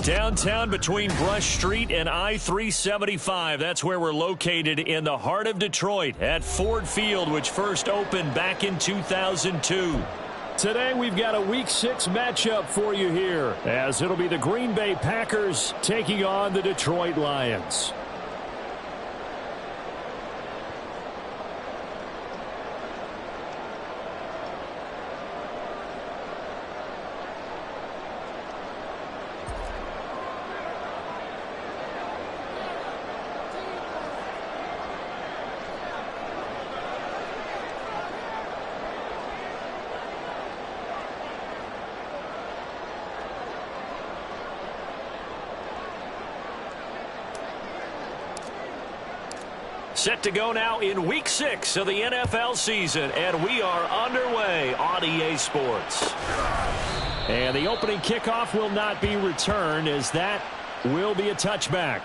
Downtown between Brush Street and I-375. That's where we're located in the heart of Detroit at Ford Field, which first opened back in 2002. Today we've got a Week 6 matchup for you here, as it'll be the Green Bay Packers taking on the Detroit Lions. Set to go now in Week 6 of the NFL season, and we are underway on EA Sports. And the opening kickoff will not be returned, as that will be a touchback.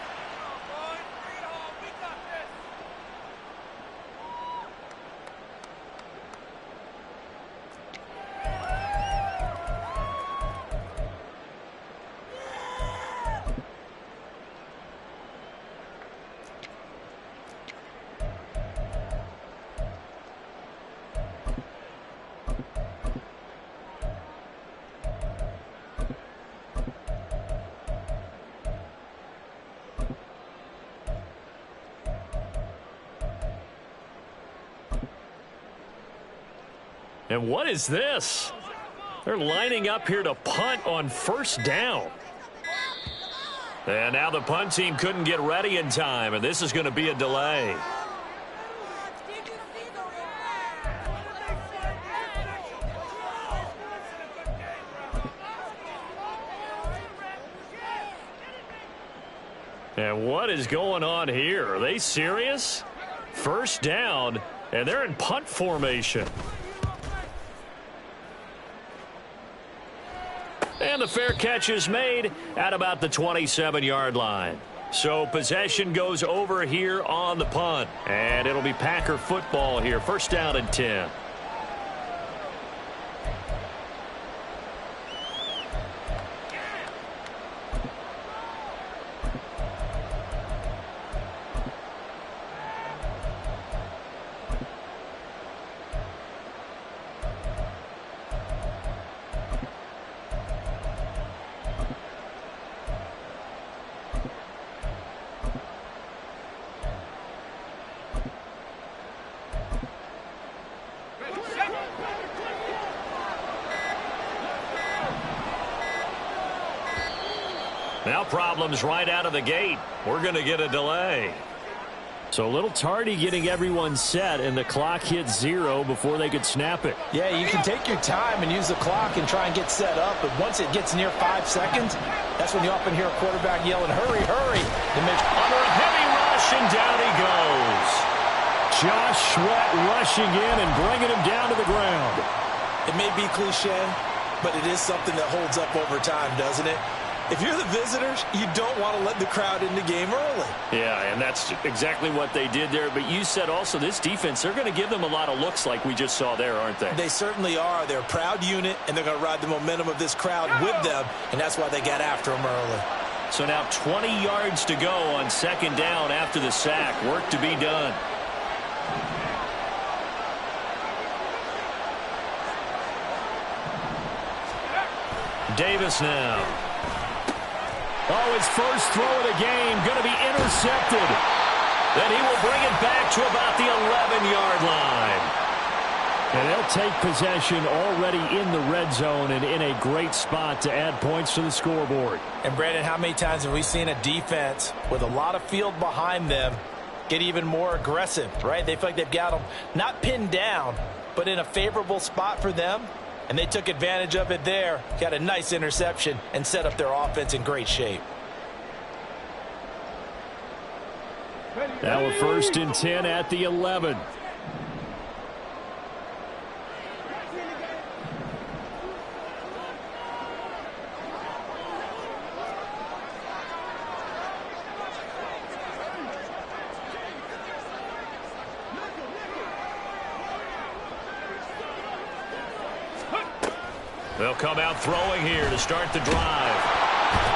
And what is this? They're lining up here to punt on first down. And now the punt team couldn't get ready in time, and this is going to be a delay. And what is going on here? Are they serious? First down, and they're in punt formation. And the fair catch is made at about the 27-yard line. So possession goes over here on the punt. And it'll be Packer football here. First down and 10. Now problems right out of the gate. We're going to get a delay. So a little tardy getting everyone set, and the clock hit 0 before they could snap it. Yeah, you can take your time and use the clock and try and get set up, but once it gets near 5 seconds, that's when you often hear a quarterback yelling, hurry, hurry. Under a heavy rush, and down he goes. Josh Sweat rushing in and bringing him down to the ground. It may be cliche, but it is something that holds up over time, doesn't it? If you're the visitors, you don't want to let the crowd in the game early. Yeah, and that's exactly what they did there. But you said also this defense, they're going to give them a lot of looks like we just saw there, aren't they? They certainly are. They're a proud unit, and they're going to ride the momentum of this crowd with them, and that's why they got after them early. So now 20 yards to go on second down after the sack. Work to be done. Davis now. Oh, his first throw of the game going to be intercepted. Then he will bring it back to about the 11-yard line. And they'll take possession already in the red zone and in a great spot to add points to the scoreboard. And, Brandon, how many times have we seen a defense with a lot of field behind them get even more aggressive, right? They feel like they've got them not pinned down, but in a favorable spot for them. And they took advantage of it there, got a nice interception, and set up their offense in great shape. Now a 1st and 10 at the 11. They'll come out throwing here to start the drive.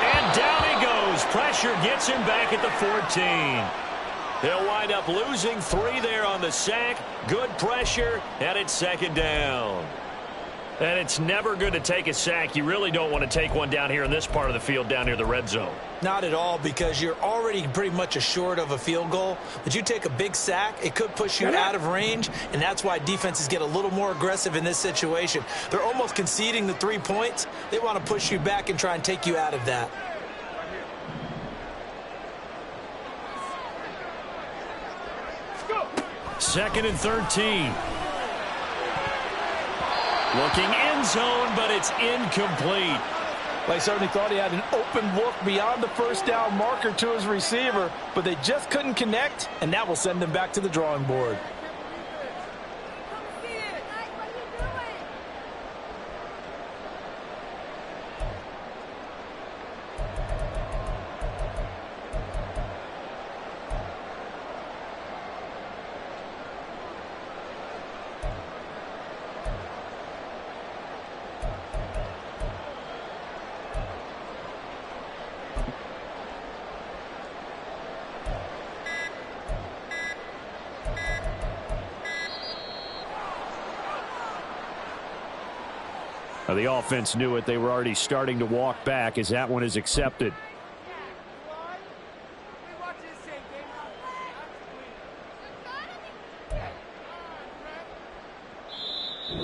And down pressure gets him back at the 14. He'll wind up losing 3 there on the sack. Good pressure, and it's second down. And it's never good to take a sack. You really don't want to take one down here in this part of the field down near the red zone. Not at all, because you're already pretty much assured of a field goal. But you take a big sack, it could push you out of range, and that's why defenses get a little more aggressive in this situation. They're almost conceding the 3 points. They want to push you back and try and take you out of that. Second and 13. Looking end zone, but it's incomplete. They certainly thought he had an open look beyond the first down marker to his receiver, but they just couldn't connect, and that will send them back to the drawing board. The offense knew it. They were already starting to walk back as that one is accepted.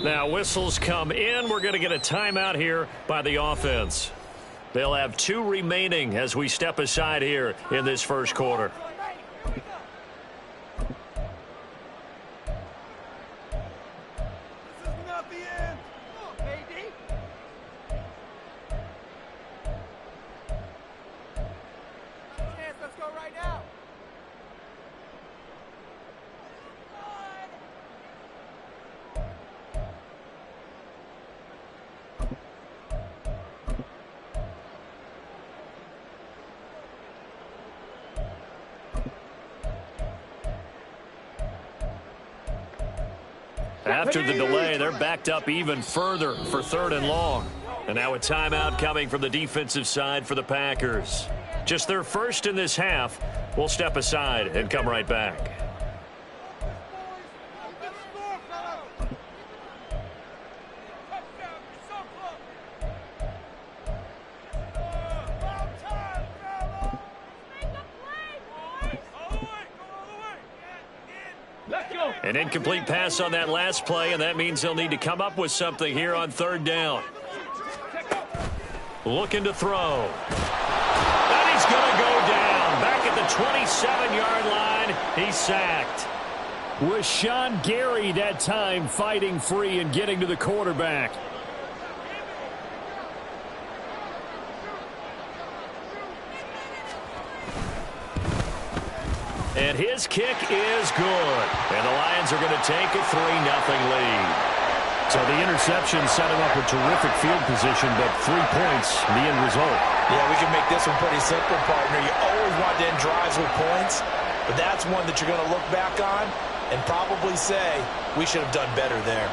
Now whistles come in. We're going to get a timeout here by the offense. They'll have 2 remaining as we step aside here in this first quarter. After the delay, they're backed up even further for 3rd and long. And now a timeout coming from the defensive side for the Packers. Just their first in this half. We'll step aside and come right back. An incomplete pass on that last play, and that means they'll need to come up with something here on 3rd down. Looking to throw. And he's going to go down. Back at the 27-yard line, he's sacked. Was Sean Gary that time fighting free and getting to the quarterback. And his kick is good. And the Lions are going to take a 3-0 lead. So the interception set him up with terrific field position, but 3 points, the end result. Yeah, we can make this one pretty simple, partner. You always want to end drives with points, but that's one that you're going to look back on and probably say, we should have done better there.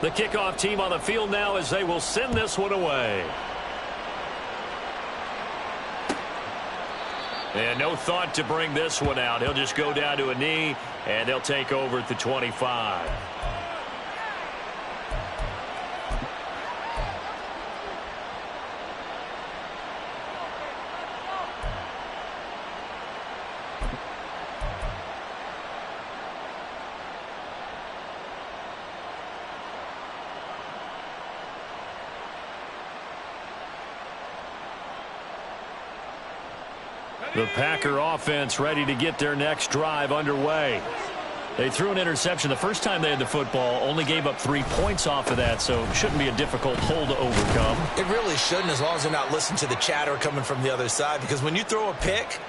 The kickoff team on the field now as they will send this one away. And no thought to bring this one out. He'll just go down to a knee, and they'll take over at the 25. The Packer offense ready to get their next drive underway. They threw an interception the first time they had the football, only gave up 3 points off of that, so it shouldn't be a difficult hole to overcome. It really shouldn't, as long as they're not listening to the chatter coming from the other side, because when you throw a pick,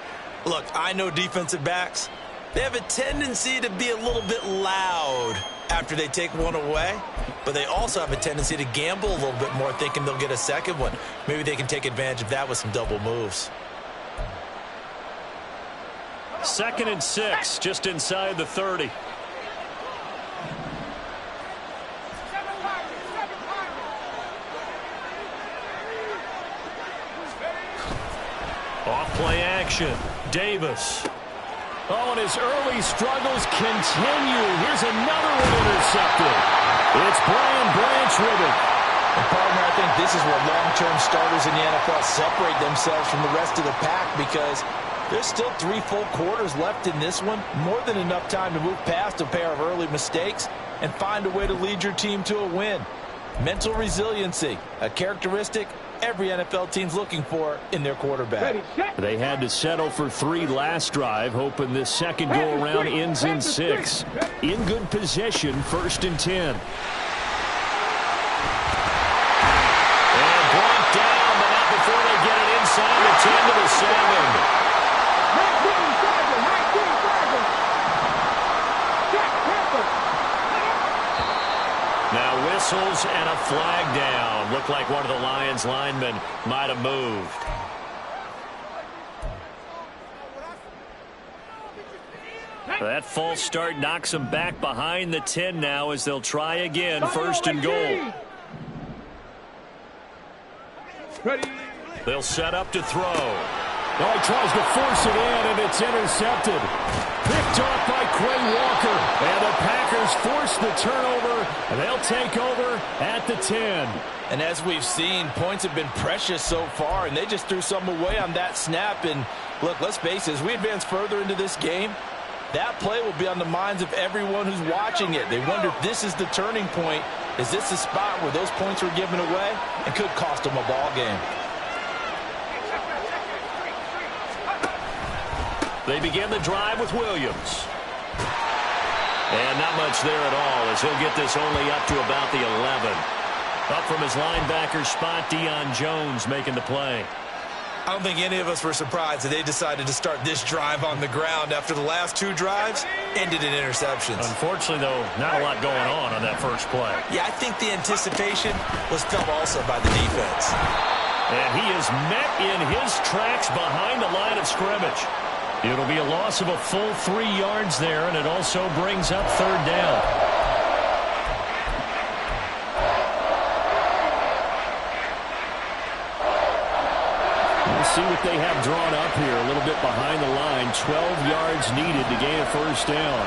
look, I know defensive backs, they have a tendency to be a little bit loud after they take one away, but they also have a tendency to gamble a little bit more, thinking they'll get a second one. Maybe they can take advantage of that with some double moves. 2nd and 6, just inside the 30. Off play action. Davis. Oh, and his early struggles continue. Here's another one intercepted. It's Brian Branch with it. And partner, I think this is where long-term starters in the NFL separate themselves from the rest of the pack, because there's still 3 full quarters left in this one. More than enough time to move past a pair of early mistakes and find a way to lead your team to a win. Mental resiliency, a characteristic every NFL team's looking for in their quarterback. They had to settle for 3 last drive, hoping this second go-around ends in 6. In good position, 1st and 10. And brought down, but not before they get it inside the 10 to the 7. Now whistles and a flag down. Looked like one of the Lions linemen might have moved. That false start knocks them back behind the 10 now as they'll try again. 1st and goal. They'll set up to throw. Oh, he tries to force it in, and it's intercepted. Picked off by Quay Walker. And the Packers force the turnover, and they'll take over at the 10. And as we've seen, points have been precious so far, and they just threw some away on that snap. And look, let's face it, as we advance further into this game, that play will be on the minds of everyone who's watching it. They wonder if this is the turning point. Is this the spot where those points were given away and could cost them a ball game? They begin the drive with Williams. And not much there at all, as he'll get this only up to about the 11. Up from his linebacker spot, Deion Jones making the play. I don't think any of us were surprised that they decided to start this drive on the ground after the last 2 drives ended in interceptions. Unfortunately, though, not a lot going on that first play. Yeah, I think the anticipation was felt also by the defense. And he is met in his tracks behind the line of scrimmage. It'll be a loss of a full 3 yards there, and it also brings up 3rd down. We'll see what they have drawn up here. A little bit behind the line. 12 yards needed to gain a 1st down.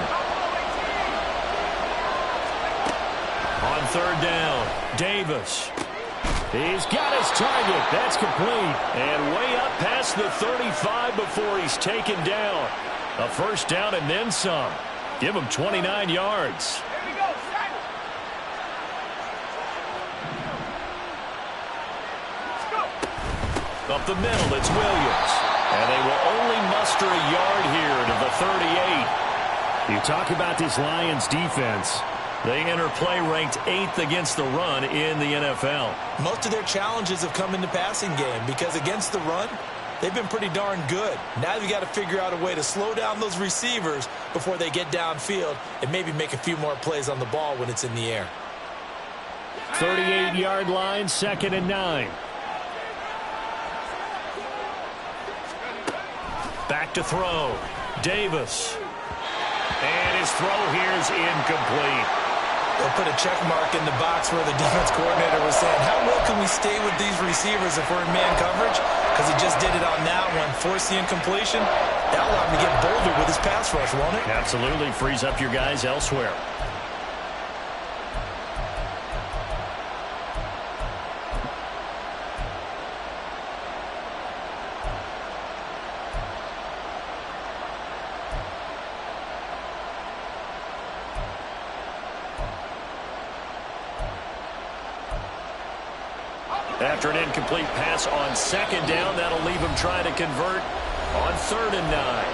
On 3rd down, Davis. He's got his target. That's complete. And way up past the 35 before he's taken down. A 1st down and then some. Give him 29 yards. Up the middle, it's Williams. And they will only muster a yard here to the 38. You talk about this Lions defense. They enter play ranked 8th against the run in the NFL. Most of their challenges have come in the passing game because against the run, they've been pretty darn good. Now you've got to figure out a way to slow down those receivers before they get downfield and maybe make a few more plays on the ball when it's in the air. 38-yard line, 2nd and 9. Back to throw. Davis. And his throw here is incomplete. They'll put a check mark in the box where the defense coordinator was saying, how well can we stay with these receivers if we're in man coverage? Because he just did it on that one. Forced the incompletion. That'll allow him to get bolder with his pass rush, won't it? Absolutely. Frees up your guys elsewhere. After an incomplete pass on 2nd down, that'll leave him trying to convert on 3rd and 9.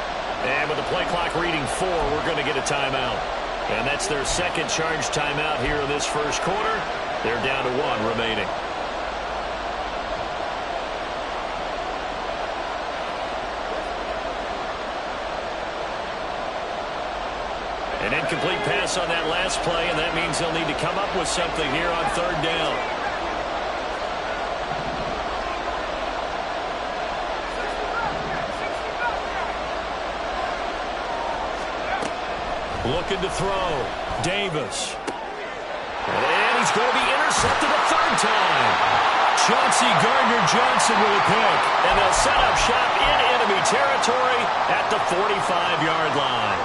And with the play clock reading 4, we're going to get a timeout. And that's their second charge timeout here in this first quarter. They're down to 1 remaining. An incomplete pass on that last play, and that means they'll need to come up with something here on 3rd down. Looking to throw. Davis. And he's going to be intercepted a 3rd time. Chauncey Gardner-Johnson with a pick. And they'll set up shop in enemy territory at the 45-yard line.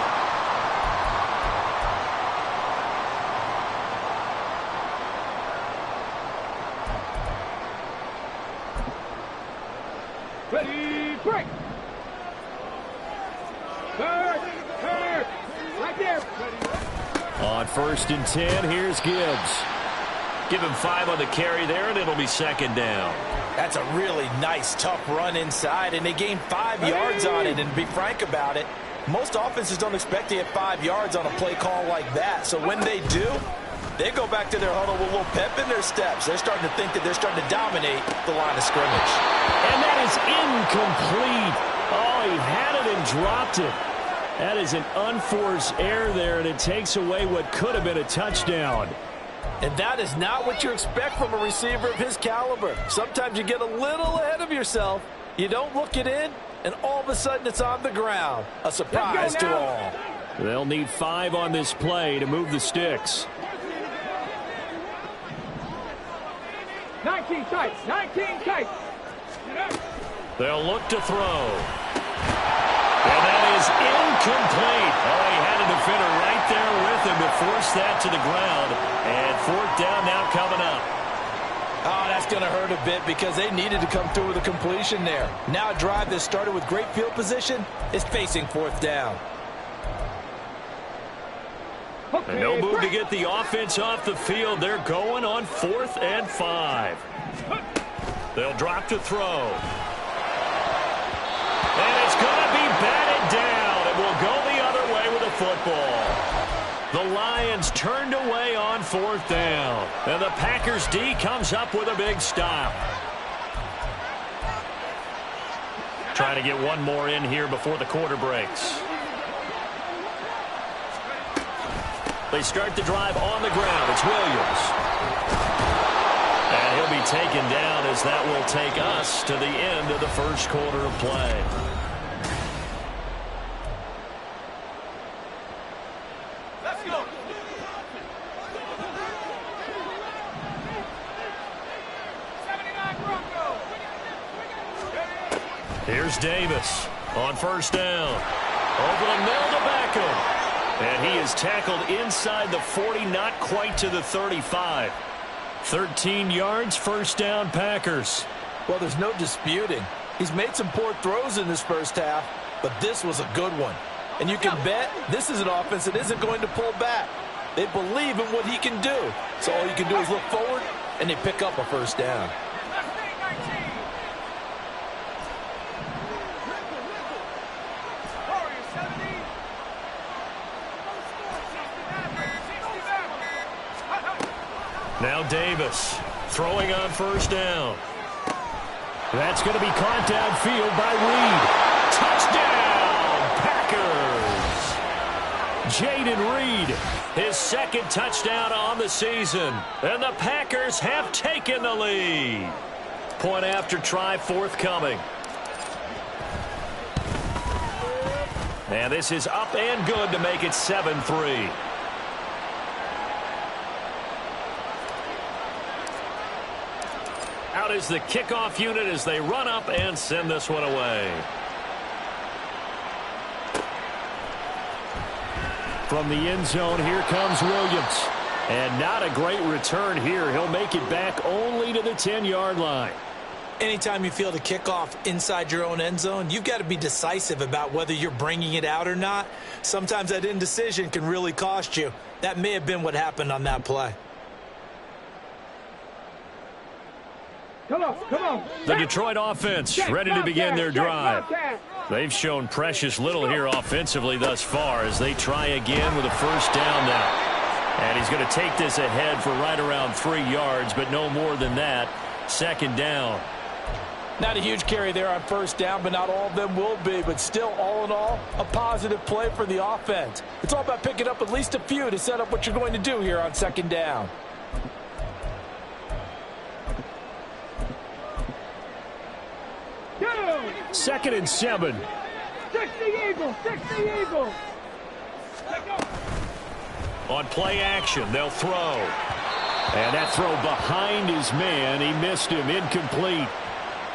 Ready, break! Third, right there. On 1st and 10, here's Gibbs. Give him 5 on the carry there, and it'll be 2nd down. That's a really nice, tough run inside, and they gained 5 yards on it. And to be frank about it, most offenses don't expect to get 5 yards on a play call like that. So when they do, they go back to their huddle with a little pep in their steps. They're starting to think that they're starting to dominate the line of scrimmage. And that is incomplete. Oh, he had it and dropped it. That is an unforced error there, and it takes away what could have been a touchdown. And that is not what you expect from a receiver of his caliber. Sometimes you get a little ahead of yourself. You don't look it in, and all of a sudden it's on the ground. A surprise to all. They'll need 5 on this play to move the sticks. 19 tight, 19 tight. They'll look to throw. And that is incomplete. Oh, he had a defender right there with him to force that to the ground. And 4th down now coming up. Oh, that's going to hurt a bit because they needed to come through with a completion there. Now a drive that started with great field position is facing 4th down. And no move to get the offense off the field. They're going on 4th and 5. They'll drop to throw. And it's going to be batted down. It will go the other way with the football. The Lions turned away on 4th down. And the Packers D comes up with a big stop. Trying to get one more in here before the quarter breaks. They start the drive on the ground. It's Williams. And he'll be taken down as that will take us to the end of the first quarter of play. Let's go. Here's Davis on 1st down. Over the middle to Beckham. And he is tackled inside the 40, not quite to the 35. 13 yards, 1st down, Packers. Well, there's no disputing. He's made some poor throws in this first half, but this was a good one. And you can bet this is an offense that isn't going to pull back. They believe in what he can do. So all you can do is look forward, and they pick up a 1st down. Now Davis throwing on 1st down. That's going to be caught downfield by Reed. Touchdown, Packers. Jaden Reed, his 2nd touchdown on the season. And the Packers have taken the lead. Point after try forthcoming. And this is up and good to make it 7-3. Out is the kickoff unit as they run up and send this one away. From the end zone, here comes Williams. And not a great return here. He'll make it back only to the 10-yard line. Anytime you feel the kickoff inside your own end zone, you've got to be decisive about whether you're bringing it out or not. Sometimes that indecision can really cost you. That may have been what happened on that play. Come on, come on. The Detroit offense ready to begin their drive. They've shown precious little here offensively thus far as they try again with a first down now. And he's going to take this ahead for right around 3 yards, but no more than that. Second down. Not a huge carry there on first down, but not all of them will be. But still, all in all, a positive play for the offense. It's all about picking up at least a few to set up what you're going to do here on second down. Second and 7. 60 Eagles, 60 Eagles. On play action, they'll throw. And that throw behind his man. He missed him. Incomplete.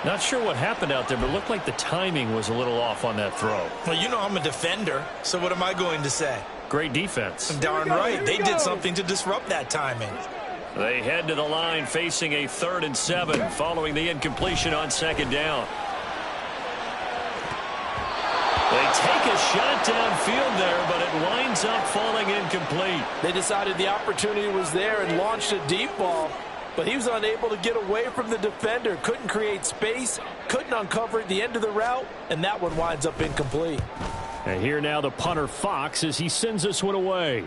Not sure what happened out there, but it looked like the timing was a little off on that throw. Well, you know I'm a defender, so what am I going to say? Great defense. Darn right. They did something to disrupt that timing. They head to the line facing a 3rd and 7 following the incompletion on second down. They take a shot downfield there, but it winds up falling incomplete. They decided the opportunity was there and launched a deep ball. But he was unable to get away from the defender. Couldn't create space. Couldn't uncover at the end of the route. And that one winds up incomplete. And here now the punter Fox as he sends this one away.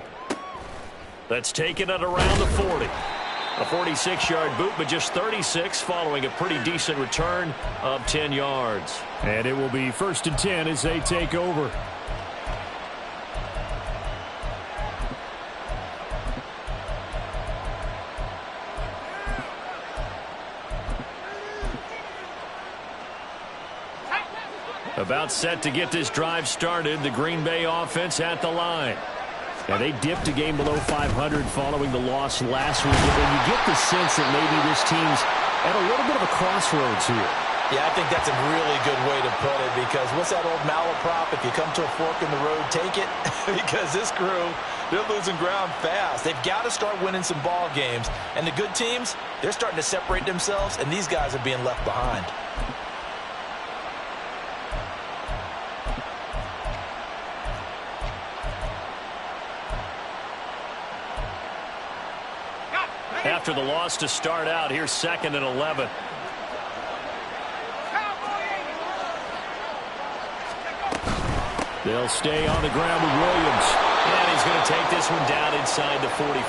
That's taken at around the 40. A 46-yard boot, but just 36 following a pretty decent return of 10 yards. And it will be 1st and 10 as they take over. About set to get this drive started, the Green Bay offense at the line. And they dipped a game below 500 following the loss last week. And you get the sense that maybe this team's at a little bit of a crossroads here. Yeah, I think that's a really good way to put it because what's that old malaprop? If you come to a fork in the road, take it. Because this crew, they're losing ground fast. They've got to start winning some ball games. And the good teams, they're starting to separate themselves, and these guys are being left behind. After the loss to start out, here's 2nd and 11. They'll stay on the ground with Williams. And he's going to take this one down inside the 45.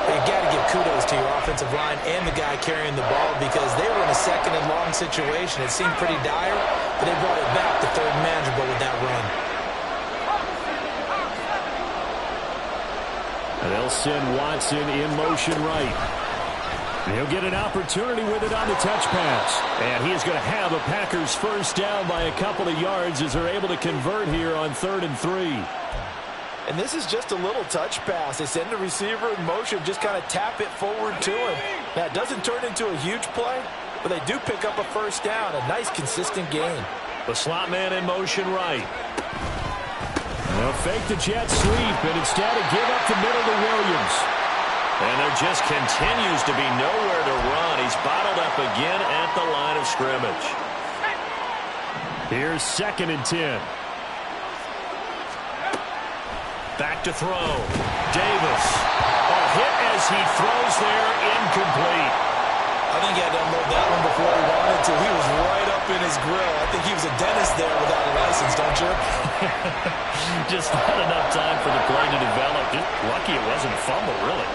You got to give kudos to your offensive line and the guy carrying the ball because they were in a 2nd and long situation. It seemed pretty dire, but they brought it back to 3rd and manageable with that run. And they'll send Watson in motion right. And he'll get an opportunity with it on the touch pass. And he is going to have a Packers first down by a couple of yards as they're able to convert here on 3rd and 3. And this is just a little touch pass. They send the receiver in motion, just kind of tap it forward to him. Now, it doesn't turn into a huge play, but they do pick up a first down. A nice, consistent gain. The slot man in motion right. They'll fake the jet sweep, and instead give up the middle to Williams. And there just continues to be nowhere to run. He's bottled up again at the line of scrimmage. Here's 2nd and 10. Back to throw. Davis. A hit as he throws there, incomplete. I think he had to unload that one before he wanted to. He was right up in his grill. I think he was a dentist there without a license, don't you? Just not enough time for the play to develop. Just lucky it wasn't a fumble, really.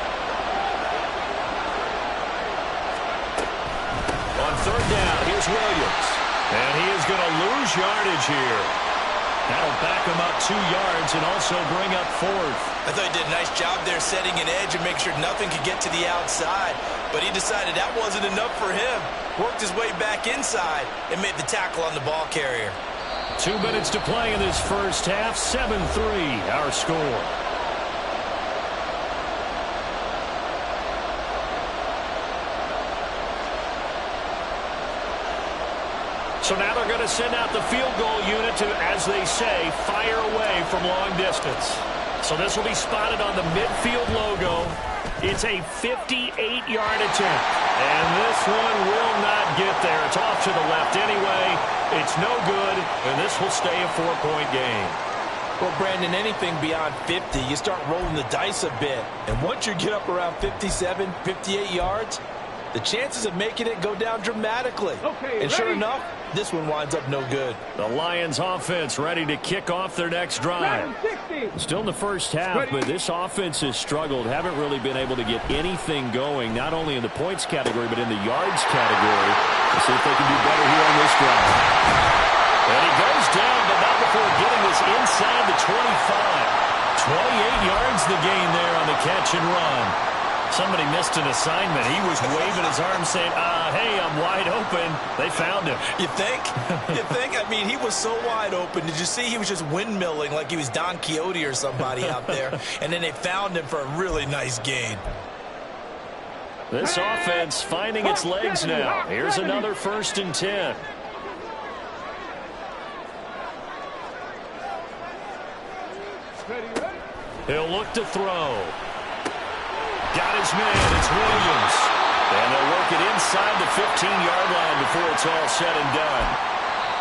On 3rd down, here's Williams. And he is going to lose yardage here. That'll back him up 2 yards and also bring up 4th. I thought he did a nice job there setting an edge and make sure nothing could get to the outside. But he decided that wasn't enough for him. Worked his way back inside and made the tackle on the ball carrier. 2 minutes to play in this first half. 7-3 our score. So now they're going to send out the field goal unit to, as they say, fire away from long distance. So this will be spotted on the midfield logo. It's a 58-yard attempt. And this one will not get there. It's off to the left anyway. It's no good, and this will stay a 4-point game. Well, Brandon, anything beyond 50, you start rolling the dice a bit. And once you get up around 57, 58 yards, the chances of making it go down dramatically. Okay, and sure ready? enough, this one winds up no good. The Lions offense ready to kick off their next drive. 60. Still in the first half, but this offense has struggled. Haven't really been able to get anything going, not only in the points category, but in the yards category. Let's see if they can do better here on this drive. And he goes down, but not before getting this inside the 25. 28 yards the gain there on the catch and run. Somebody missed an assignment. He was waving his arm saying, hey, I'm wide open. They found him. You think? You think? I mean, he was so wide open. Did you see he was just windmilling like he was Don Quixote or somebody out there? And then they found him for a really nice gain. This offense finding its legs now. Here's another 1st and 10. He'll look to throw. Got his man. It's Williams. And they'll work it inside the 15-yard line before it's all said and done.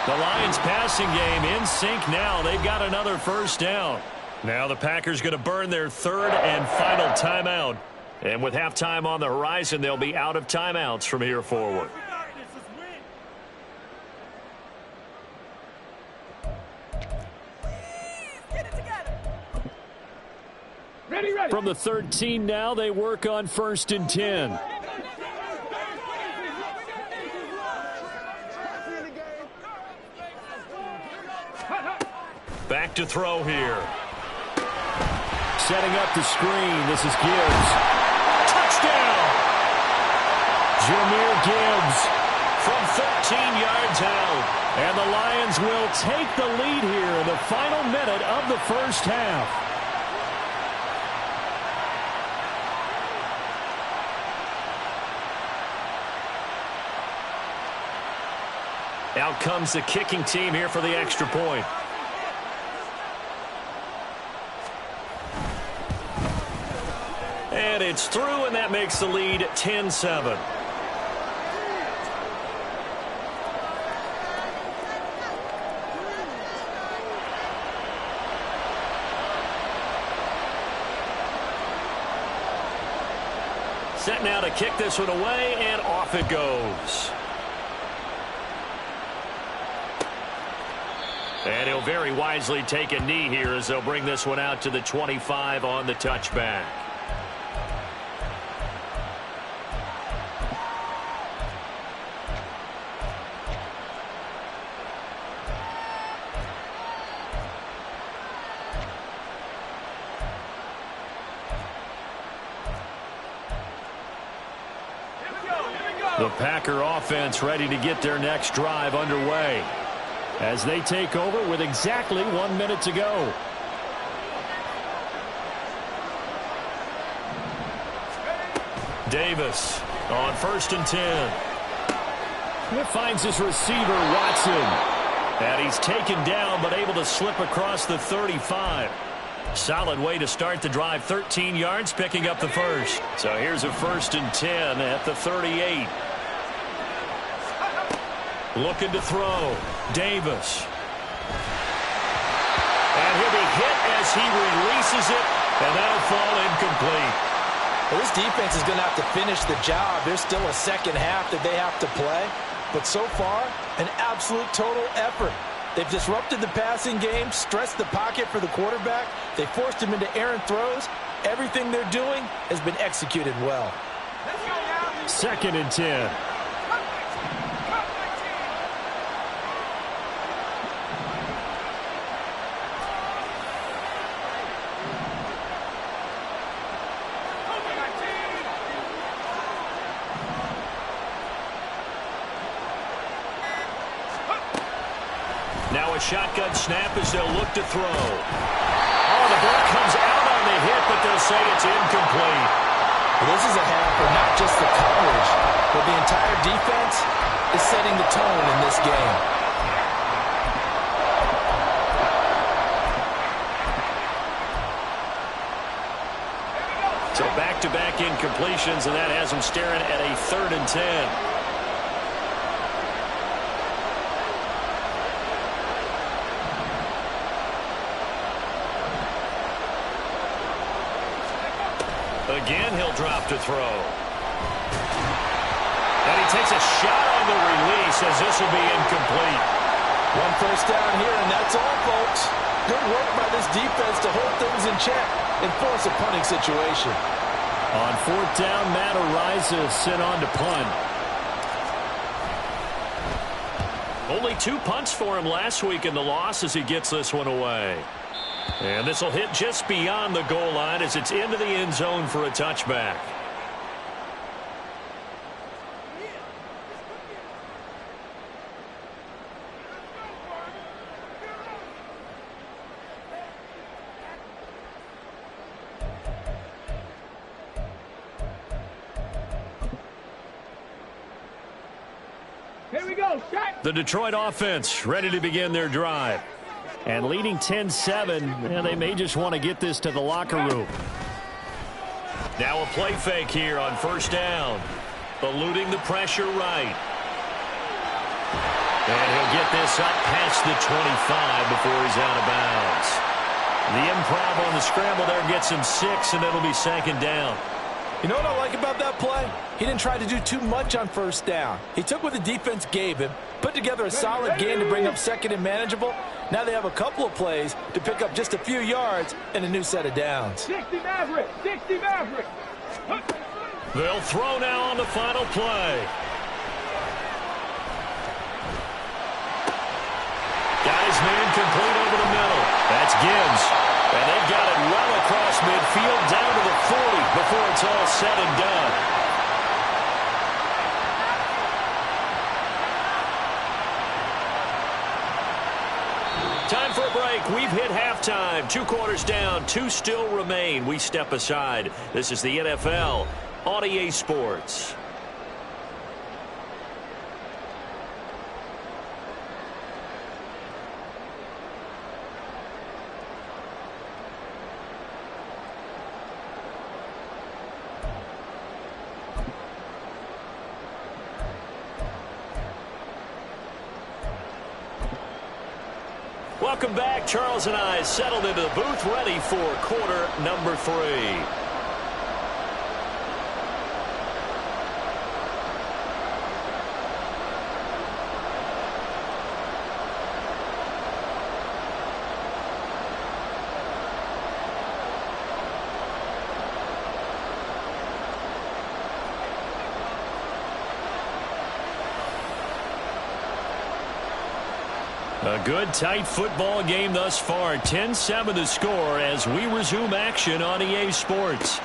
The Lions passing game in sync now. They've got another 1st down. Now the Packers going to burn their 3rd and final timeout. And with halftime on the horizon, they'll be out of timeouts from here forward. Ready, ready. From the 13 now, they work on 1st and 10. Back to throw here. Setting up the screen. This is Gibbs. Touchdown! Jahmyr Gibbs. From 13 yards out. And the Lions will take the lead here in the final minute of the first half. Out comes the kicking team here for the extra point. And it's through, and that makes the lead 10-7. Set now to kick this one away, and off it goes. And he'll very wisely take a knee here as they'll bring this one out to the 25 on the touchback. The Packer offense ready to get their next drive underway as they take over with exactly 1 minute to go. Davis on 1st and 10. It finds his receiver, Watson. And he's taken down but able to slip across the 35. Solid way to start the drive. 13 yards, picking up the first. So here's a 1st and 10 at the 38. Looking to throw. Davis. And he'll be hit as he releases it, and that'll fall incomplete. Well, this defense is going to have to finish the job. There's still a second half that they have to play. But so far, an absolute total effort. They've disrupted the passing game, stressed the pocket for the quarterback. They forced him into errant throws. Everything they're doing has been executed well. 2nd and 10. Now a shotgun snap as they'll look to throw. Oh, the ball comes out on the hit, but they'll say it's incomplete. Well, this is a half for not just the coverage, but the entire defense is setting the tone in this game. So back-to-back incompletions, and that has them staring at a 3rd and 10. Again, he'll drop to throw. And he takes a shot on the release as this will be incomplete. One first down here, and that's all, folks. Good work by this defense to hold things in check and force a punting situation. On fourth down, Matt Ariza sent on to punt. Only 2 punts for him last week in the loss as he gets this one away. And this will hit just beyond the goal line as it's into the end zone for a touchback. Here we go. Shot. The Detroit offense ready to begin their drive. And leading 10-7, they may just want to get this to the locker room. Now a play fake here on first down. Eluding the pressure right. And he'll get this up past the 25 before he's out of bounds. The improv on the scramble there gets him 6, and it'll be second down. You know what I like about that play? He didn't try to do too much on first down. He took what the defense gave him, put together a solid game to bring up second and manageable. Now they have a couple of plays to pick up just a few yards and a new set of downs. 60 Maverick. 60 Maverick. They'll throw now on the final play. Got his man complete over the middle. That's Gibbs. And they've got it well across midfield down to the 40 before it's all said and done. Time for a break. We've hit halftime. 2 quarters down. 2 still remain. We step aside. This is the NFL on EA Sports. Welcome back. Charles and I settled into the booth ready for quarter number 3. A good, tight football game thus far. 10-7 the score as we resume action on EA Sports.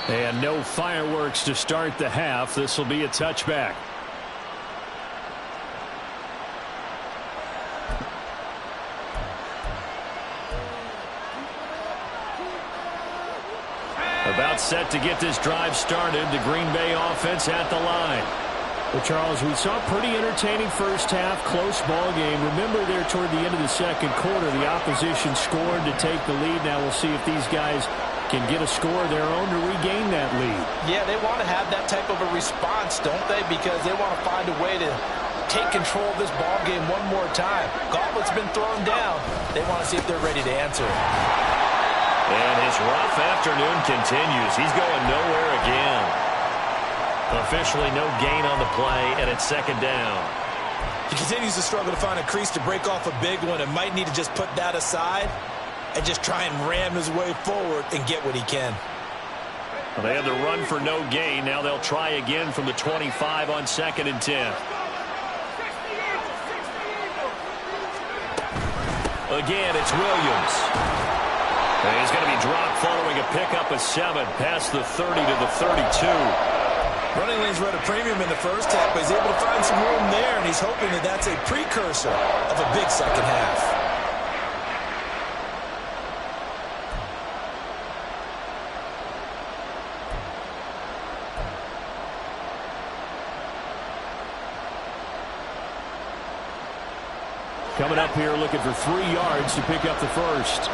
And no fireworks to start the half. This will be a touchback. About set to get this drive started. The Green Bay offense at the line. Well, Charles, we saw a pretty entertaining first half, close ball game. Remember there toward the end of the second quarter, the opposition scored to take the lead. Now we'll see if these guys can get a score of their own to regain that lead. Yeah, they want to have that type of a response, don't they? Because they want to find a way to take control of this ball game one more time. Gauntlet's been thrown down. They want to see if they're ready to answer it. And his rough afternoon continues. He's going nowhere again. Officially no gain on the play, and it's second down. He continues to struggle to find a crease to break off a big one and might need to just put that aside and just try and ram his way forward and get what he can. Well, they had the run for no gain. Now they'll try again from the 25 on 2nd and 10. Again, it's Williams. And he's going to be dropped following a pickup of 7 past the 30 to the 32. Running lanes were at a premium in the first half, but he's able to find some room there, and he's hoping that that's a precursor of a big second half. Coming up here looking for 3 yards to pick up the first.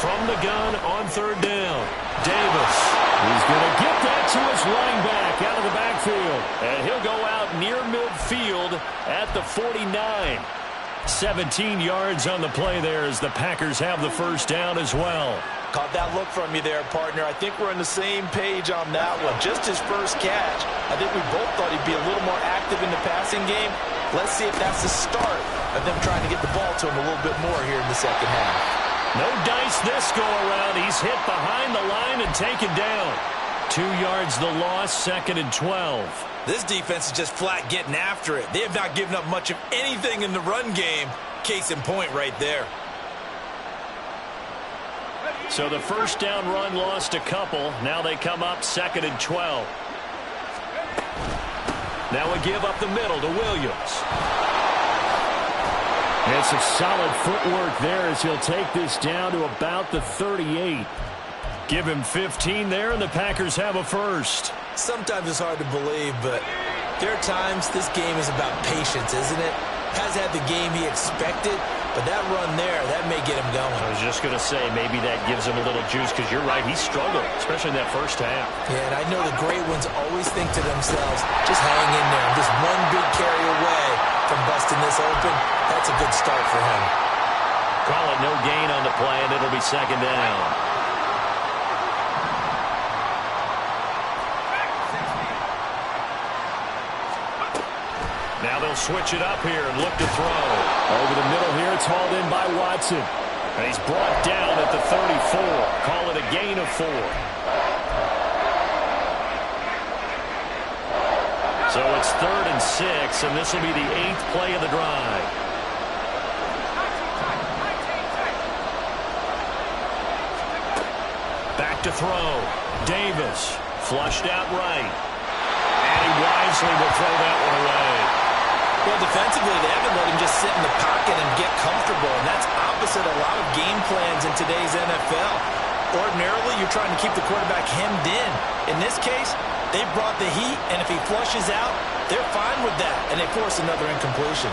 From the gun on 3rd down, Davis. He's going to get that to his running back out of the backfield. And he'll go out near midfield at the 49. 17 yards on the play there as the Packers have the first down as well. Caught that look from you there, partner. I think we're on the same page on that one. Just his first catch. I think we both thought he'd be a little more active in the passing game. Let's see if that's the start of them trying to get the ball to him a little bit more here in the second half. No dice this go-around. He's hit behind the line and taken down. 2 yards the loss, 2nd and 12. This defense is just flat getting after it. They have not given up much of anything in the run game. Case in point right there. So the first down run lost a couple. Now they come up 2nd and 12. Now a give up the middle to Williams. And some solid footwork there as he'll take this down to about the 38. Give him 15 there, and the Packers have a first. Sometimes it's hard to believe, but there are times this game is about patience, isn't it? Has had the game he expected, but that run there, that may get him going. I was just going to say, maybe that gives him a little juice, because you're right, he struggled, especially in that first half. Yeah, and I know the great ones always think to themselves, just hang in there. Just one big carry away from busting this open. That's a good start for him. Call it no gain on the play, and it'll be 2nd down. Now they'll switch it up here and look to throw. Over the middle here, it's hauled in by Watson. And he's brought down at the 34. Call it a gain of 4. So it's 3rd and 6, and this will be the 8th play of the drive. Back to throw. Davis flushed out right. And he wisely will throw that one away. Well, defensively, they haven't let him just sit in the pocket and get comfortable, and that's opposite a lot of game plans in today's NFL. Ordinarily, you're trying to keep the quarterback hemmed in. In this case, they brought the heat, and if he flushes out, they're fine with that, and they force another incompletion.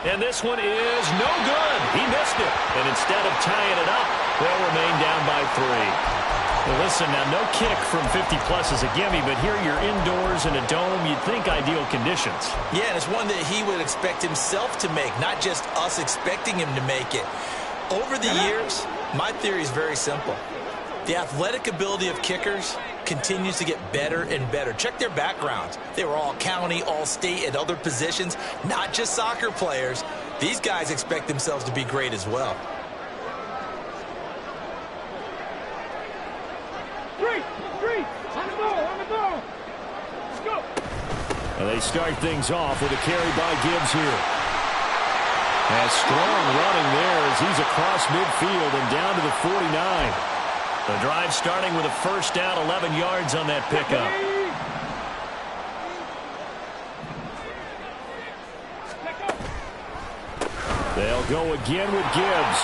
And this one is no good. He missed it. And instead of tying it up, they'll remain down by 3. Well, listen, now no kick from 50-plus is a gimme, but here you're indoors in a dome. You'd think ideal conditions. Yeah, and it's one that he would expect himself to make, not just us expecting him to make it. Over the years, my theory is very simple. The athletic ability of kickers continues to get better and better. Check their backgrounds. They were all county, all state, at other positions, not just soccer players. These guys expect themselves to be great as well. Three, on the ball. Let's go. And they start things off with a carry by Gibbs here. And strong running there as he's across midfield and down to the 49. The drive starting with a first down, 11 yards on that pickup. They'll go again with Gibbs.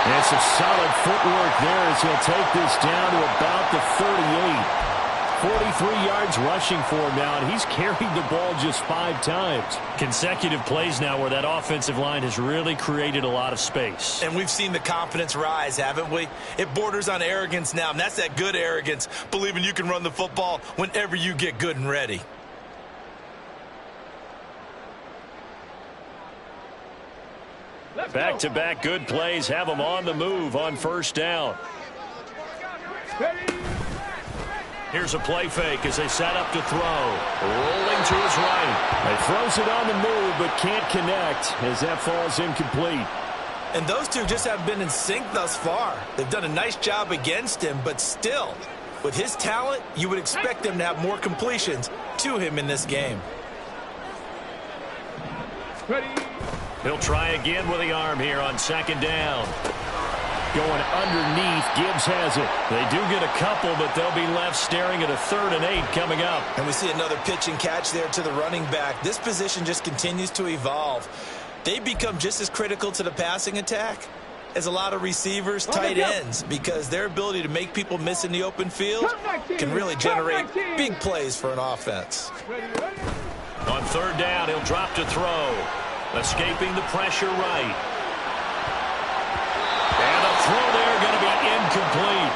And some solid footwork there as he'll take this down to about the 38. 43 yards rushing for him now, and he's carried the ball just 5 times. Consecutive plays now where that offensive line has really created a lot of space. And we've seen the confidence rise, haven't we? It borders on arrogance now, and that's that good arrogance, believing you can run the football whenever you get good and ready. Back-to-back good plays have them on the move on first down. Here's a play fake as they set up to throw. Rolling to his right. He throws it on the move but can't connect as that falls incomplete. And those two just haven't been in sync thus far. They've done a nice job against him, but still, with his talent, you would expect them to have more completions to him in this game. He'll try again with the arm here on second down. Going underneath, Gibbs has it. They do get a couple, but they'll be left staring at a 3rd and 8 coming up. And we see another pitch and catch there to the running back. This position just continues to evolve. They become just as critical to the passing attack as a lot of receivers, tight ends, because their ability to make people miss in the open field can really generate big plays for an offense. On 3rd down, he'll drop to throw. Escaping the pressure right. And a throw there going to be incomplete.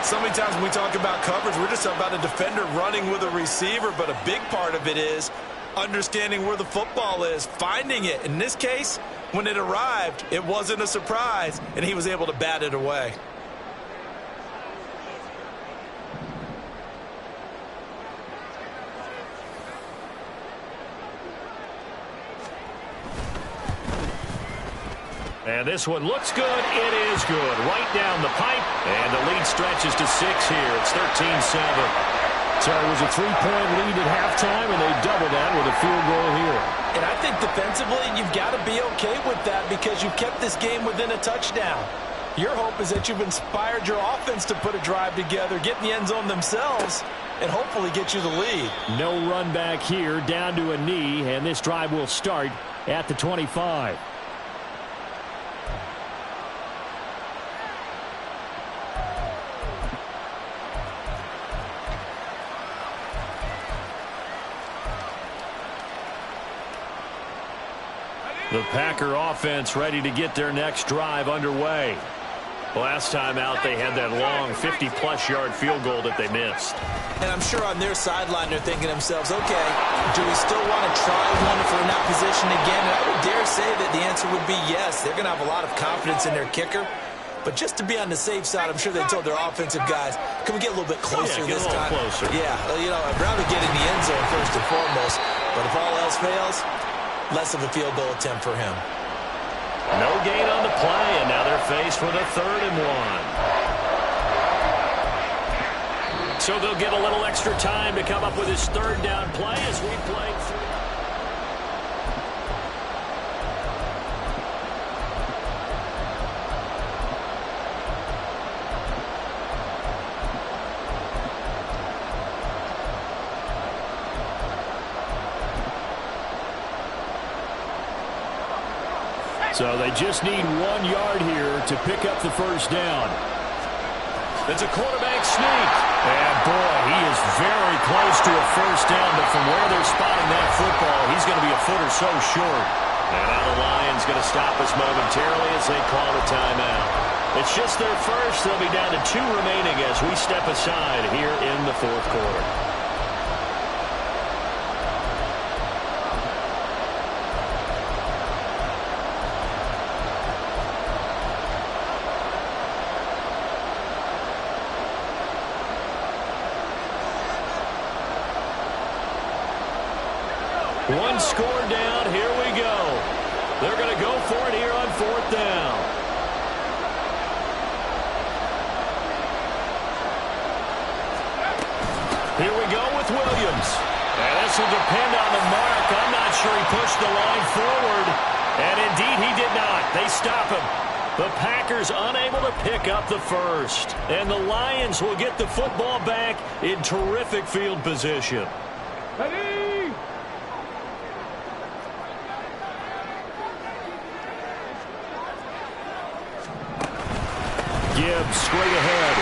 So many times when we talk about coverage, we're just about a defender running with a receiver, but a big part of it is understanding where the football is, finding it. In this case, when it arrived, it wasn't a surprise, and he was able to bat it away. And this one looks good. It is good. Right down the pipe. And the lead stretches to 6 here. It's 13-7. So it was a 3-point lead at halftime, and they doubled that with a field goal here. And I think defensively, you've got to be okay with that because you've kept this game within a touchdown. Your hope is that you've inspired your offense to put a drive together, get in the end zone themselves, and hopefully get you the lead. No run back here, down to a knee, and this drive will start at the 25. The Packer offense ready to get their next drive underway. Last time out, they had that long 50-plus yard field goal that they missed. And I'm sure on their sideline, they're thinking to themselves, okay, do we still want to try one if we're in that position again? And I would dare say that the answer would be yes. They're going to have a lot of confidence in their kicker. But just to be on the safe side, I'm sure they told their offensive guys, can we get a little bit closer this time? Closer. Yeah, you know, I'd rather get in the end zone first and foremost. But if all else fails, less of a field goal attempt for him. No gain on the play, and now they're faced with a 3rd and 1. So they'll get a little extra time to come up with his 3rd down play as we play through. So they just need 1 yard here to pick up the first down. It's a quarterback sneak. And, boy, he is very close to a first down, but from where they're spotting that football, he's going to be a foot or so short. And now the Lions going to stop us momentarily as they call a timeout. It's just their first. They'll be down to 2 remaining as we step aside here in the 4th quarter. One score down. Here we go. They're going to go for it here on 4th down. Here we go with Williams. And this will depend on the mark. I'm not sure he pushed the line forward. And indeed he did not. They stop him. The Packers unable to pick up the first. And the Lions will get the football back in terrific field position. Ready? Gibbs straight ahead.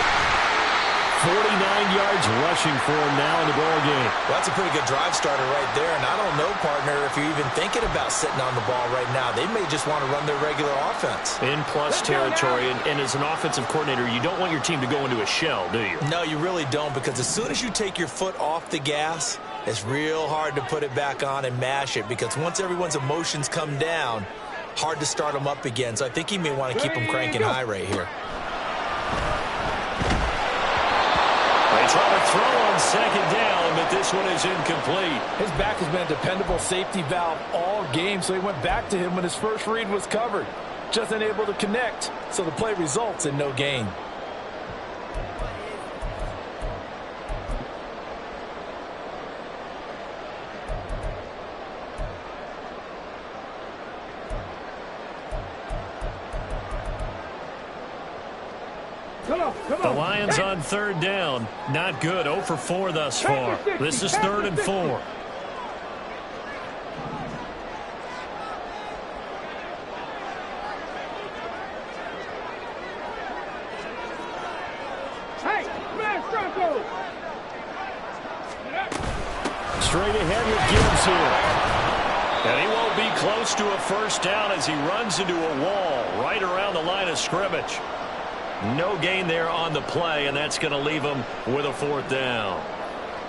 49 yards rushing for him now in the ball game. Well, that's a pretty good drive starter right there. And I don't know, partner, if you're even thinking about sitting on the ball right now. They may just want to run their regular offense. In plus territory, and as an offensive coordinator, you don't want your team to go into a shell, do you? No, you really don't, because as soon as you take your foot off the gas, it's real hard to put it back on and mash it, because once everyone's emotions come down, hard to start them up again. So I think he may want to keep them cranking high right here. They try to throw on 2nd down, but this one is incomplete. His back has been a dependable safety valve all game, so he went back to him when his first read was covered. Just unable to connect, so the play results in no gain. The Lions on 3rd down. Not good. 0 for 4 thus far. This is 3rd and 4. Straight ahead with Gibbs here. And he won't be close to a first down as he runs into a wall right around the line of scrimmage. No gain there on the play, and that's going to leave them with a 4th down.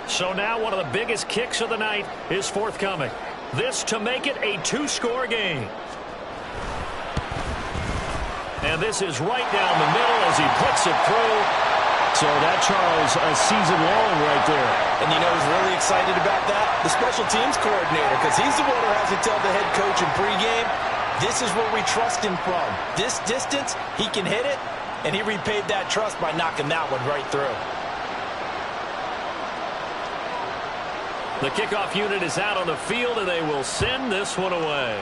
So now one of the biggest kicks of the night is forthcoming. This to make it a 2-score game. And this is right down the middle as he puts it through. So that, Charles, a season long right there. And you know who's really excited about that? The special teams coordinator, because he's the one who has to tell the head coach in pregame, this is where we trust him from. This distance, he can hit it, and he repaid that trust by knocking that one right through. The kickoff unit is out on the field, and they will send this one away.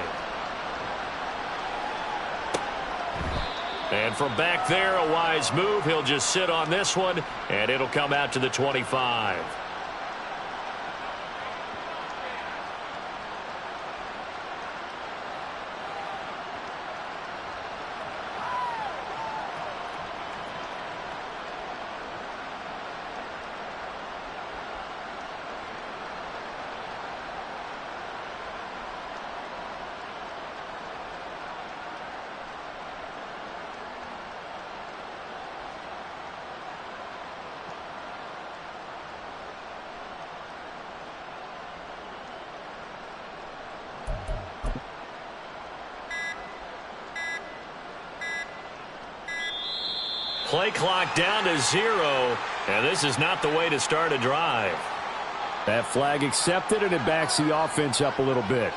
And from back there, a wise move. He'll just sit on this one, and it'll come out to the 25. Play clock down to 0, and this is not the way to start a drive. That flag accepted, and it backs the offense up a little bit.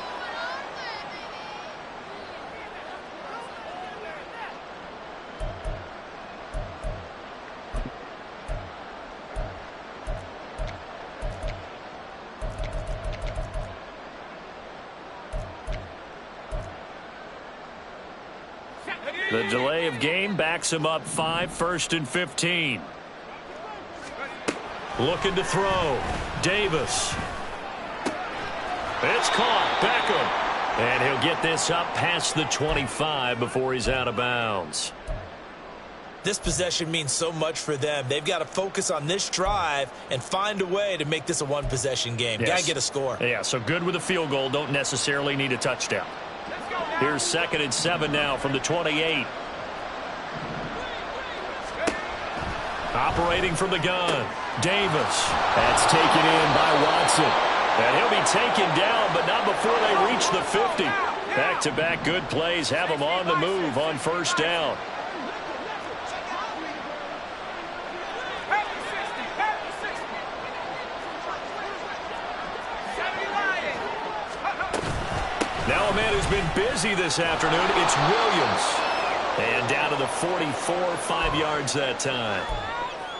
The delay of game backs him up 5, 1st and 15. Looking to throw. Davis. It's caught. Beckham. And he'll get this up past the 25 before he's out of bounds. This possession means so much for them. They've got to focus on this drive and find a way to make this a one-possession game. Yes. Got to get a score. Yeah, so good with a field goal. Don't necessarily need a touchdown. Here's 2nd and 7 now from the 28. Operating from the gun. Davis. That's taken in by Watson. And he'll be taken down, but not before they reach the 50. Back-to-back good plays have him on the move on 1st down. Now a man who's been busy this afternoon, it's Williams. And down to the 44, 5 yards that time.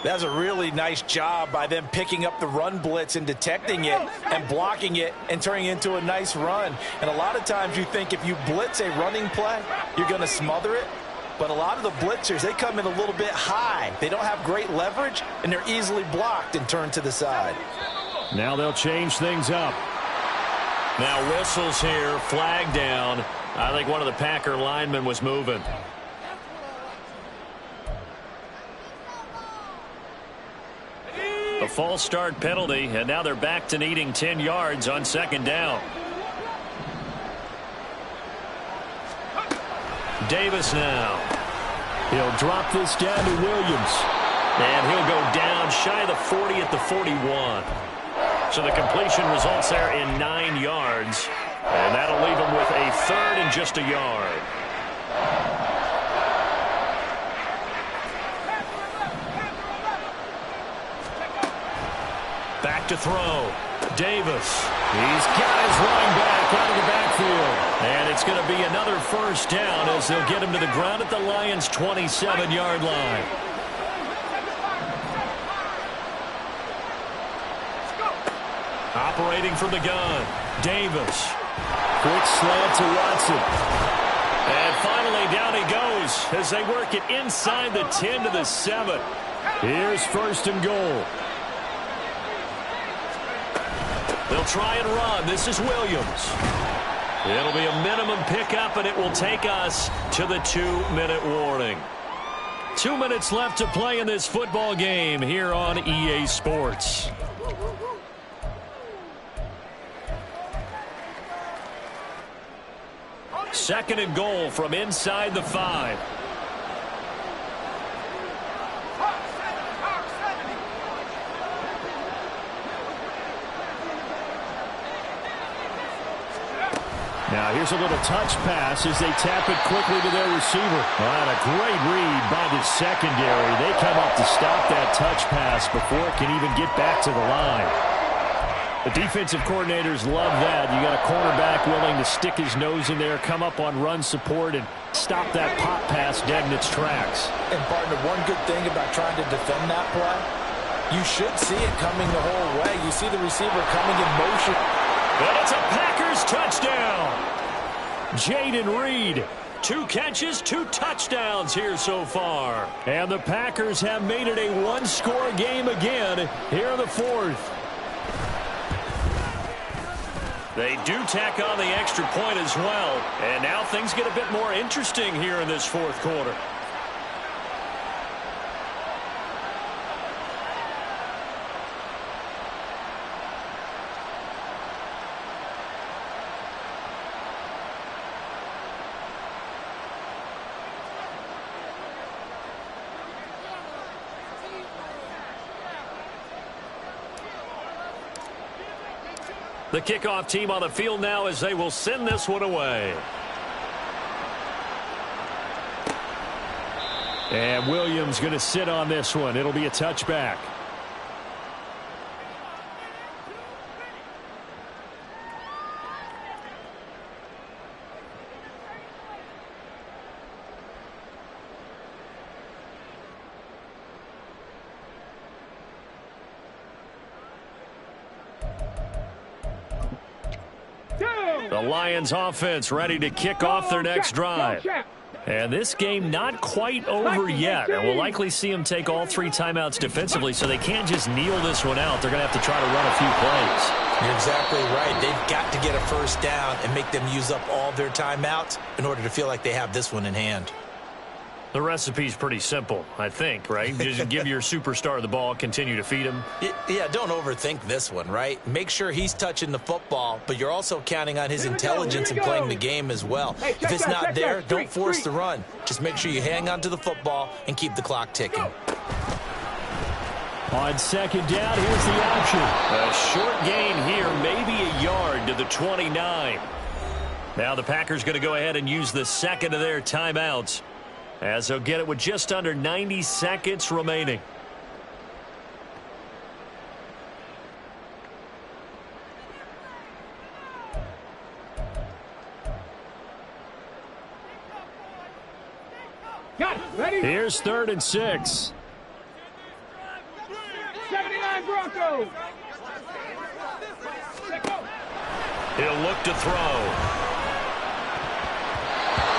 That's a really nice job by them picking up the run blitz and detecting it and blocking it and turning it into a nice run. And a lot of times you think if you blitz a running play, you're going to smother it. But a lot of the blitzers, they come in a little bit high. They don't have great leverage, and they're easily blocked and turned to the side. Now they'll change things up. Now whistles here, flag down. I think one of the Packer linemen was moving. A false start penalty, and now they're back to needing 10 yards on 2nd down. Davis now. He'll drop this down to Williams. And he'll go down shy of the 40 at the 41. So the completion results there in 9 yards. And that'll leave him with a 3rd and just a yard. Back to throw. Davis. He's got his running back out of the backfield. And it's going to be another 1st down as they'll get him to the ground at the Lions' 27-yard line. Operating from the gun. Davis. Quick slant to Watson. And finally down he goes as they work it inside the 10 to the 7. Here's 1st and goal. They'll try and run. This is Williams. It'll be a minimum pickup, and it will take us to the 2-minute warning. 2 minutes left to play in this football game here on EA Sports. Second and goal from inside the 5. Now here's a little touch pass as they tap it quickly to their receiver. And a great read by the secondary. They come up to stop that touch pass before it can even get back to the line. The defensive coordinators love that. You got a cornerback willing to stick his nose in there, come up on run support, and stop that pop pass dead in its tracks. And partner, one good thing about trying to defend that play, you should see it coming the whole way. You see the receiver coming in motion. And it's a Packers touchdown. Jaden Reed, 2 catches, 2 touchdowns here so far. And the Packers have made it a one-score game again here in the 4th. They do tack on the extra point as well. And now things get a bit more interesting here in this 4th quarter. The kickoff team on the field now as they will send this one away. And Williams going to sit on this one. It'll be a touchback. The Lions offense ready to kick off their next drive. And this game not quite over yet. And we'll likely see them take all 3 timeouts defensively, so they can't just kneel this one out. They're going to have to try to run a few plays. You're exactly right. They've got to get a first down and make them use up all their timeouts in order to feel like they have this one in hand. The recipe's pretty simple, I think, right? Just give your superstar the ball, continue to feed him. Yeah, don't overthink this one, right? Make sure he's touching the football, but you're also counting on his intelligence in playing the game as well. If it's not there, don't force the run. Just make sure you hang on to the football and keep the clock ticking. On second down, here's the option. A short gain here, maybe a yard to the 29. Now the Packers going to go ahead and use the second of their timeouts, as they'll get it with just under 90 seconds remaining. Here's 3rd and 6. 79 Broncos. He'll look to throw.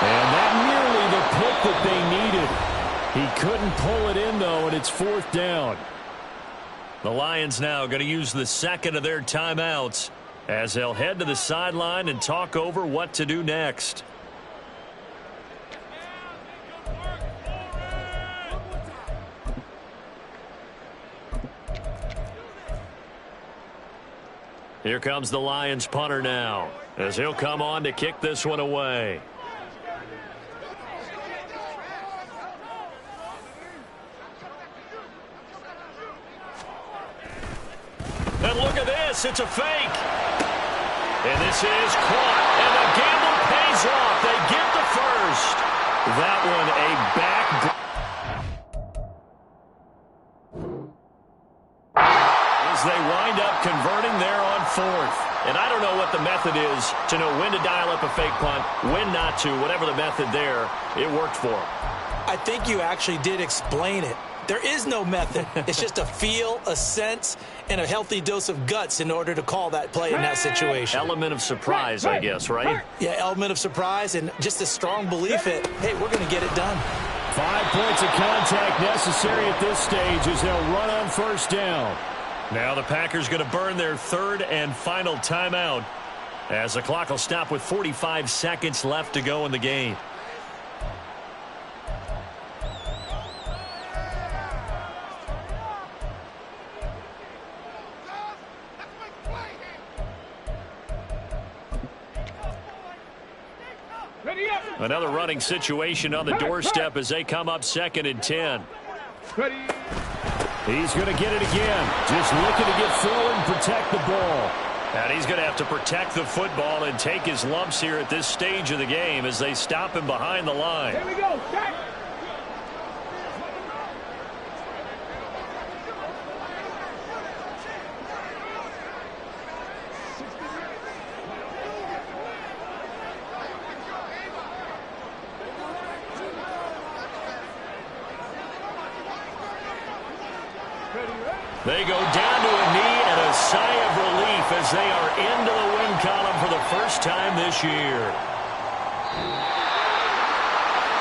And that nearly the pick that they needed. He couldn't pull it in, though, and it's 4th down. The Lions now going to use the second of their timeouts as they'll head to the sideline and talk over what to do next. Here comes the Lions punter now, as he'll come on to kick this one away. And look at this, it's a fake. And this is caught, and the gamble pays off. They get the first. That one a back. As they wind up converting there on 4th. And I don't know what the method is to know when to dial up a fake punt, when not to. Whatever the method there, it worked for them. I think you actually did explain it. There is no method. It's just a feel, a sense, and a healthy dose of guts in order to call that play in that situation. Element of surprise, I guess, right? Yeah, element of surprise and just a strong belief that, hey, we're going to get it done. 5 points of contact necessary at this stage as they'll run on 1st down. Now the Packers going to burn their 3rd and final timeout as the clock will stop with 45 seconds left to go in the game. Another running situation on the doorstep as they come up 2nd and 10. He's going to get it again. Just looking to get forward and protect the ball. And he's going to have to protect the football and take his lumps here at this stage of the game as they stop him behind the line. Here we go. Back. They go down to a knee and a sigh of relief as they are into the win column for the first time this year.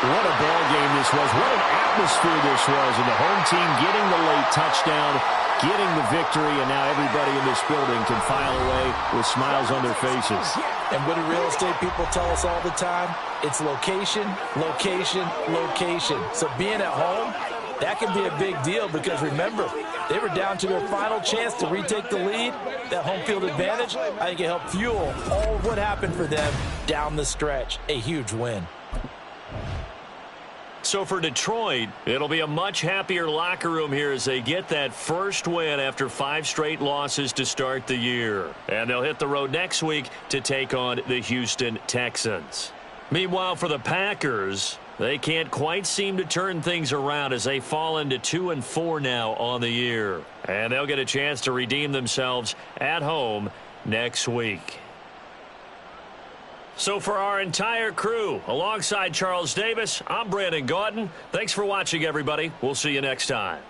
What a ball game this was. What an atmosphere this was. And the home team getting the late touchdown, getting the victory, and now everybody in this building can file away with smiles on their faces. And what do real estate people tell us all the time? It's location, location, location. So being at home, that can be a big deal because remember, they were down to their final chance to retake the lead. That home field advantage, I think it helped fuel all of what happened for them down the stretch. A huge win. So for Detroit, it'll be a much happier locker room here as they get that first win after 5 straight losses to start the year. And they'll hit the road next week to take on the Houston Texans. Meanwhile, for the Packers, they can't quite seem to turn things around as they fall into 2-4 now on the year. And they'll get a chance to redeem themselves at home next week. So for our entire crew, alongside Charles Davis, I'm Brandon Gaudin. Thanks for watching, everybody. We'll see you next time.